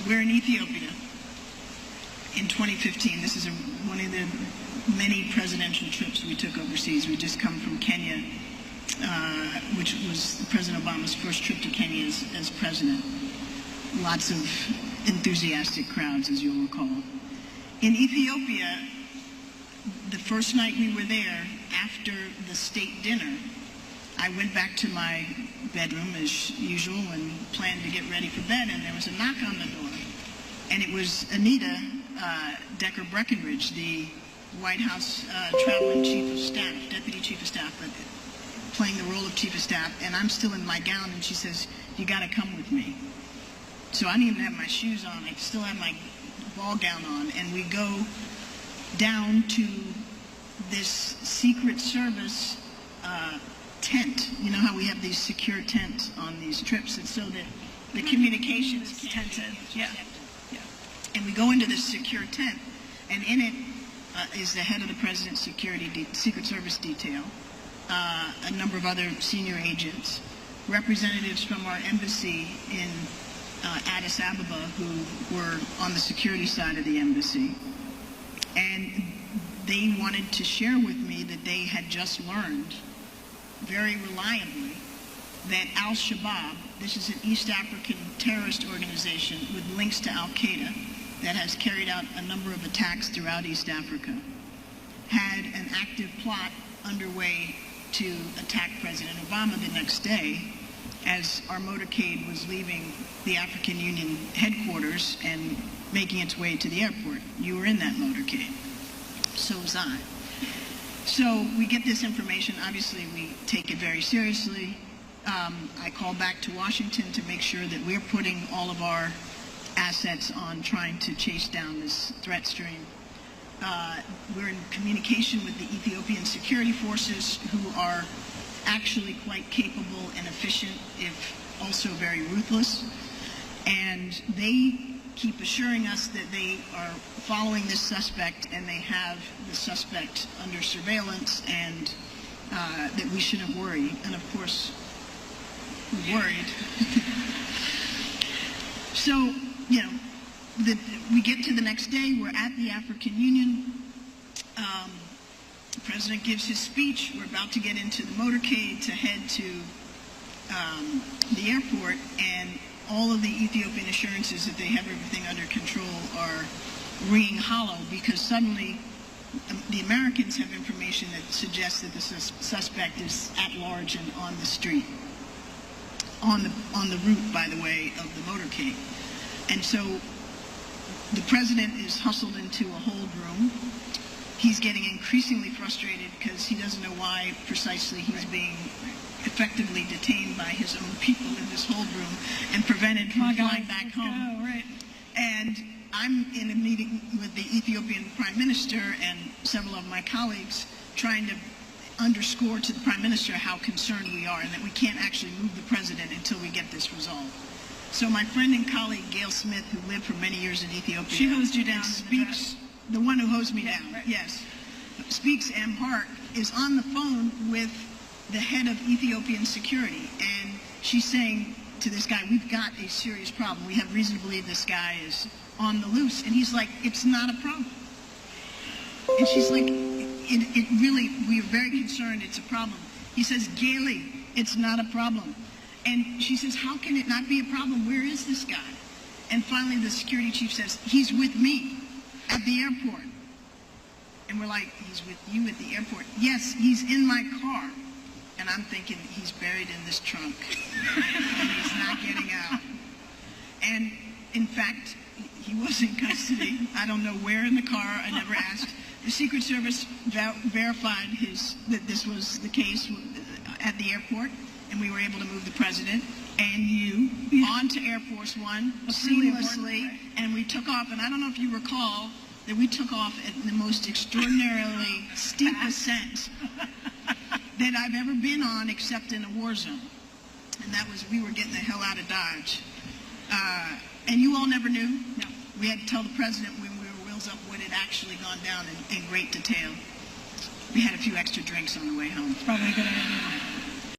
We're in Ethiopia in 2015. This is one of the many presidential trips we took overseas. We just come from Kenya, which was President Obama's first trip to Kenya as president. Lots of enthusiastic crowds, as you'll recall. In Ethiopia, the first night we were there, after the state dinner, I went back to my bedroom as usual and planned to get ready for bed, and there was a knock on the door. And it was Anita Decker Breckenridge, the White House traveling chief of staff, deputy chief of staff, but playing the role of chief of staff. And I'm still in my gown, and she says, "You got to come with me." So I didn't even have my shoes on. I still had my ball gown on, and we go down to this Secret Service tent. You know how we have these secure tents on these trips, and so that the communications tented. Yeah. And we go into this secure tent, and in it is the head of the President's Secret Service detail, a number of other senior agents, representatives from our embassy in Addis Ababa who were on the security side of the embassy. And they wanted to share with me that they had just learned very reliably that Al-Shabaab, this is an East African terrorist organization with links to Al-Qaeda that has carried out a number of attacks throughout East Africa, had an active plot underway to attack President Obama the next day as our motorcade was leaving the African Union headquarters and making its way to the airport. You were in that motorcade. So was I. So we get this information. Obviously, we take it very seriously. I call back to Washington to make sure that we're putting all of our assets on trying to chase down this threat stream. We're in communication with the Ethiopian security forces, who are actually quite capable and efficient, if also very ruthless. And they keep assuring us that they are following this suspect and they have the suspect under surveillance, and that we shouldn't worry. And of course, we worried. So, you know, we get to the next day, we're at the African Union. The president gives his speech. We're about to get into the motorcade to head to the airport, and all of the Ethiopian assurances that they have everything under control are ringing hollow, because suddenly the Americans have information that suggests that the suspect is at large and on the street, on the route, by the way, of the motorcade. And so the president is hustled into a hold room. He's getting increasingly frustrated because he doesn't know why precisely he's being effectively detained by his own people in this hold room and prevented from flying back home. Right. And I'm in a meeting with the Ethiopian Prime Minister and several of my colleagues, trying to underscore to the Prime Minister how concerned we are and that we can't actually move the president until we get this resolved. So my friend and colleague Gail Smith, who lived for many years in Ethiopia, she hosed you down, speaks, the one who hosed me down, right. Yes, speaks Amharic, is on the phone with the head of Ethiopian security, and she's saying to this guy, "We've got a serious problem. We have reason to believe this guy is on the loose." And he's like, "It's not a problem." And she's like, it really, we're very concerned, it's a problem. He says, "Gaily, it's not a problem." And she says, "How can it not be a problem? Where is this guy?" And finally the security chief says, "He's with me at the airport." And we're like, "He's with you at the airport?" "Yes, he's in my car." And I'm thinking, he's buried in this trunk and he's not getting out. And in fact, he was in custody. I don't know where in the car. I never asked. The Secret Service verified that this was the case at the airport, and we were able to move the president and you onto Air Force One seamlessly, and we took off. And I don't know if you recall that we took off at the most extraordinarily steep ascent that I've ever been on, except in a war zone. And that was, we were getting the hell out of Dodge. And you all never knew? No. We had to tell the president when we were wheels up what had actually gone down in great detail. We had a few extra drinks on the way home. Probably a good idea.